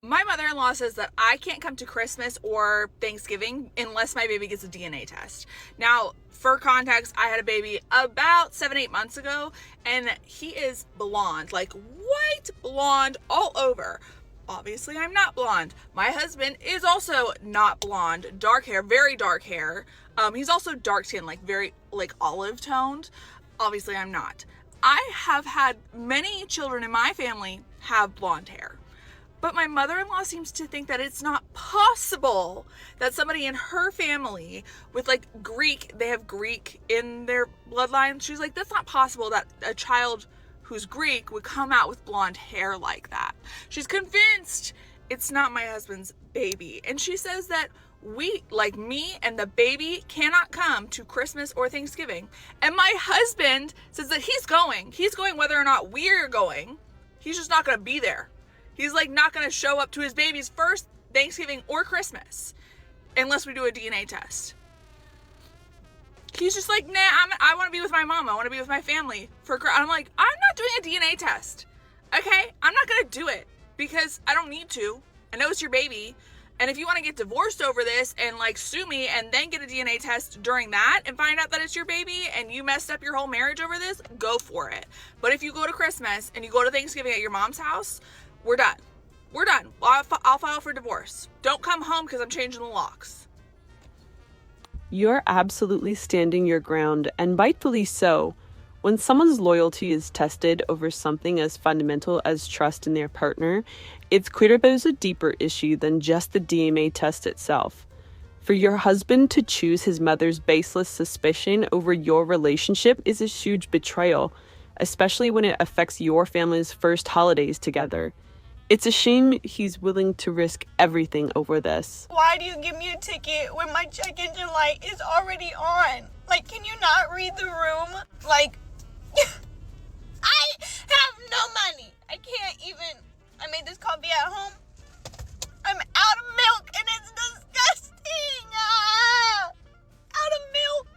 My mother-in-law says that I can't come to Christmas or Thanksgiving unless my baby gets a DNA test. Now, for context, I had a baby about 7-8 months ago, and he is blonde, like white blonde all over. Obviously, I'm not blonde. My husband is also not blonde, dark hair, very dark hair. He's also dark skin, like very like olive toned. Obviously, I'm not. I have had many children in my family have blonde hair. But my mother-in-law seems to think that it's not possible that somebody in her family with like Greek, they have Greek in their bloodline. She's like, that's not possible that a child who's Greek would come out with blonde hair like that. She's convinced it's not my husband's baby. And she says that we, like me and the baby, cannot come to Christmas or Thanksgiving. And my husband says that he's going. He's going whether or not we're going. He's just not going to be there. He's like not going to show up to his baby's first Thanksgiving or Christmas unless we do a DNA test. He's just like, nah, I want to be with my mom. I want to be with my family. I'm like, I'm not doing a DNA test. Okay? I'm not going to do it because I don't need to. I know it's your baby. And if you want to get divorced over this and like sue me and then get a DNA test during that and find out that it's your baby and you messed up your whole marriage over this, go for it. But if you go to Christmas and you go to Thanksgiving at your mom's house, we're done. We're done. I'll file for divorce. Don't come home because I'm changing the locks. You're absolutely standing your ground, and rightfully so. When someone's loyalty is tested over something as fundamental as trust in their partner, it's clear there's a deeper issue than just the DNA test itself. For your husband to choose his mother's baseless suspicion over your relationship is a huge betrayal, especially when it affects your family's first holidays together. It's a shame he's willing to risk everything over this. Why do you give me a ticket when my check engine light is already on? Like, can you not read the room? Like, I have no money. I can't even. I made this coffee at home. I'm out of milk and it's disgusting. Out of milk.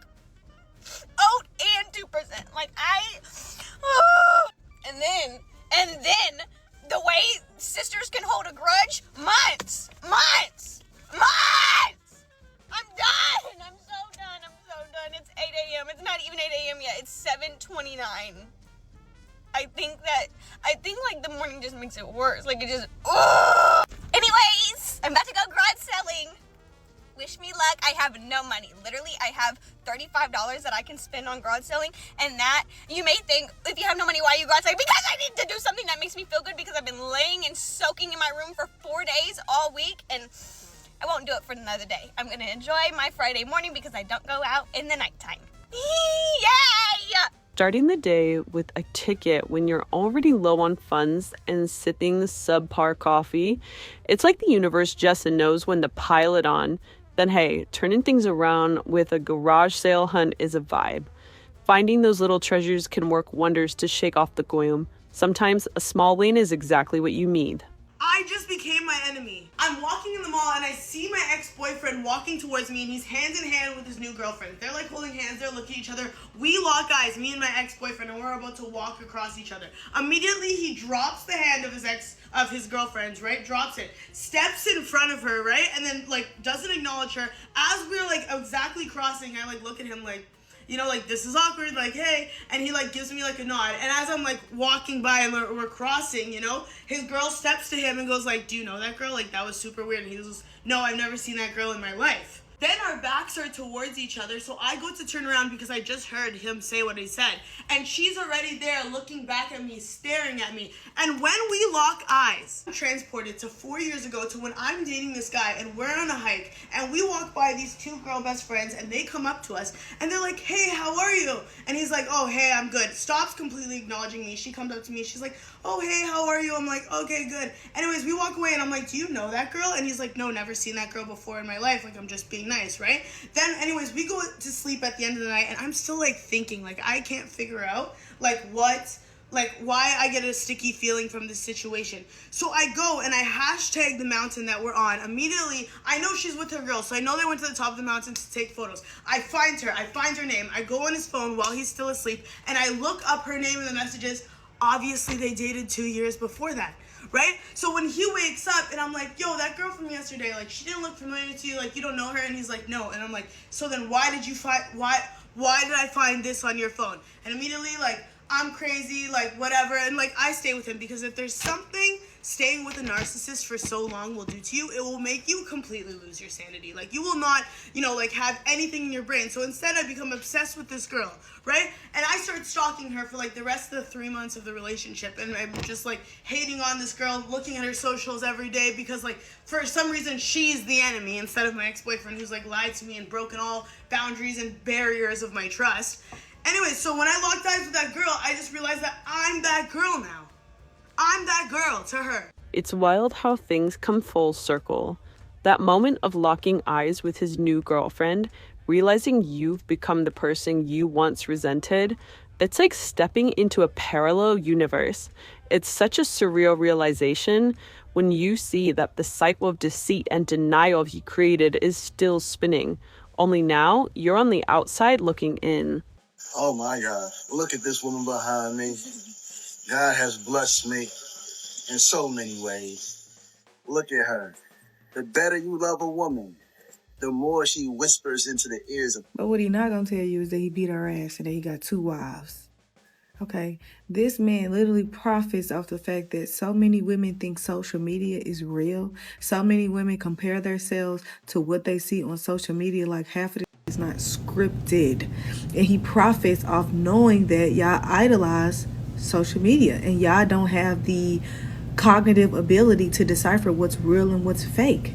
Oat and 2%. Like, and then, the way sisters can hold a grudge, months. I'm done. I'm so done. It's 8 a.m. It's not even 8 a.m. yet. It's 7:29. I think like the morning just makes it worse. Like it just, Anyways, I'm about to go garage selling. Wish me luck. I have no money. Literally, I have $35 that I can spend on garage selling. And that, you may think, if you have no money, why are you garage selling? Because I need to do something that makes me feel good because I've been laying and soaking in my room for 4 days all week. And I won't do it for another day. I'm going to enjoy my Friday morning because I don't go out in the nighttime. Yay! Starting the day with a ticket when you're already low on funds and sipping subpar coffee, it's like the universe just knows when to pile it on. Then hey, turning things around with a garage sale hunt is a vibe. Finding those little treasures can work wonders to shake off the gloom. Sometimes a small win is exactly what you need. I just became my enemy. I'm walking in the mall and I see my ex-boyfriend walking towards me and he's hand in hand with his new girlfriend. They're like holding hands, they're looking at each other. We lock eyes, me and my ex-boyfriend, and we're about to walk across each other. Immediately he drops the hand of his girlfriend's, right? Drops it, steps in front of her, right? And then like doesn't acknowledge her. As we're like exactly crossing, I like look at him like, you know, like, this is awkward, like, hey, and he, like, gives me, like, a nod, and as I'm, like, walking by and we're crossing, you know, his girl steps to him and goes, like, do you know that girl? Like, that was super weird, and he goes, no, I've never seen that girl in my life. Then our backs are towards each other, so I go to turn around because I just heard him say what he said. And she's already there looking back at me, staring at me. And when we lock eyes, I'm transported to 4 years ago to when I'm dating this guy and we're on a hike and we walk by these two girl best friends and they come up to us and they're like, hey, how are you? And he's like, oh, hey, I'm good. Stops completely acknowledging me. She comes up to me. She's like, oh, hey, how are you? I'm like, okay, good. Anyways, we walk away and I'm like, do you know that girl? And he's like, no, never seen that girl before in my life. Like, I'm just being nice, right? Then anyways, we go to sleep at the end of the night and I'm still like thinking, like, I can't figure out why I get a sticky feeling from this situation. So I go and I hashtag the mountain that we're on. Immediately, I know she's with her girl, so I know they went to the top of the mountain to take photos. I find her name. I go on his phone while he's still asleep and I look up her name in the messages. Obviously, they dated 2 years before that. right? So when he wakes up and I'm like, yo, that girl from yesterday, like, she didn't look familiar to you, like, you don't know her, and he's like, no, and I'm like, so then why did I find this on your phone? And immediately, like, I'm crazy, like, whatever, and like, I stay with him, because if there's something staying with a narcissist for so long will do to you, it will make you completely lose your sanity. Like, you will not, like, have anything in your brain. So instead, I become obsessed with this girl, right? And I start stalking her for like the rest of the 3 months of the relationship, and I'm just like hating on this girl, looking at her socials every day, because like for some reason she's the enemy instead of my ex-boyfriend, who's like lied to me and broken all boundaries and barriers of my trust. Anyway, so when I locked eyes with that girl, I just realized that I'm that girl now. I'm that girl to her. It's wild how things come full circle. That moment of locking eyes with his new girlfriend, realizing you've become the person you once resented, it's like stepping into a parallel universe. It's such a surreal realization when you see that the cycle of deceit and denial he created is still spinning. Only now, you're on the outside looking in. Oh my God, look at this woman behind me. God has blessed me in so many ways. Look at her. The better you love a woman, the more she whispers into the ears of... But what he not gonna tell you is that he beat her ass and that he got 2 wives. Okay, this man literally profits off the fact that so many women think social media is real. So many women compare themselves to what they see on social media, like half of it is not scripted. And he profits off knowing that y'all idolize social media and y'all don't have the cognitive ability to decipher what's real and what's fake.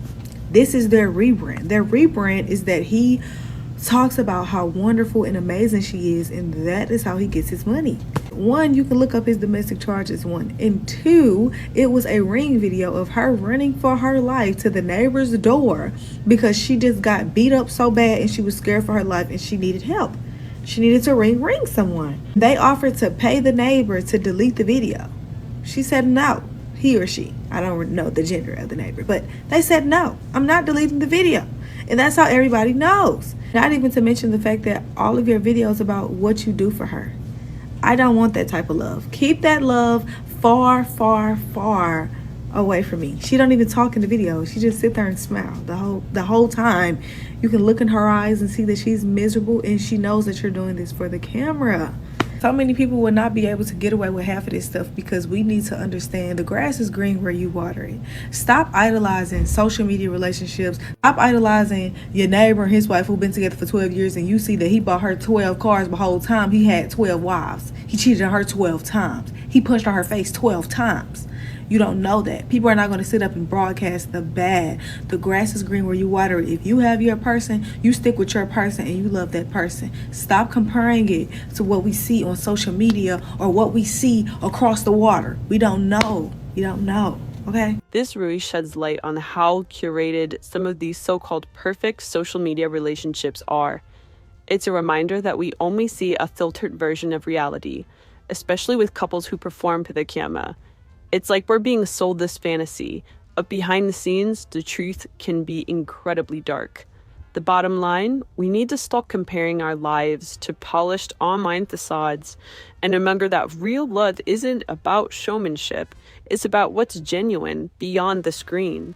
This is their rebrand. Their rebrand is that he talks about how wonderful and amazing she is, and that is how he gets his money. 1, you can look up his domestic charges, 1. And 2, it was a ring video of her running for her life to the neighbor's door because she just got beat up so bad and she was scared for her life and she needed help. She needed to ring someone. They offered to pay the neighbor to delete the video. She said no. He or she. I don't know the gender of the neighbor, but they said no. I'm not deleting the video. And that's how everybody knows. Not even to mention the fact that all of your videos about what you do for her. I don't want that type of love. Keep that love far, far, far away from me. She don't even talk in the video. She just sit there and smile the whole time. You can look in her eyes and see that she's miserable, and she knows that you're doing this for the camera. So many people will not be able to get away with half of this stuff because we need to understand the grass is green where you water it. Stop idolizing social media relationships. Stop idolizing your neighbor and his wife who've been together for 12 years and you see that he bought her 12 cars the whole time he had 12 wives. He cheated on her 12 times. He punched on her face 12 times. You don't know that. People are not going to sit up and broadcast the bad. The grass is green where you water it. If you have your person, you stick with your person and you love that person. Stop comparing it to what we see on social media or what we see across the water. We don't know. You don't know. Okay? This really sheds light on how curated some of these so-called perfect social media relationships are. It's a reminder that we only see a filtered version of reality, especially with couples who perform to the camera. It's like we're being sold this fantasy, but behind the scenes, the truth can be incredibly dark. The bottom line, we need to stop comparing our lives to polished online facades and remember that real love isn't about showmanship, it's about what's genuine beyond the screen.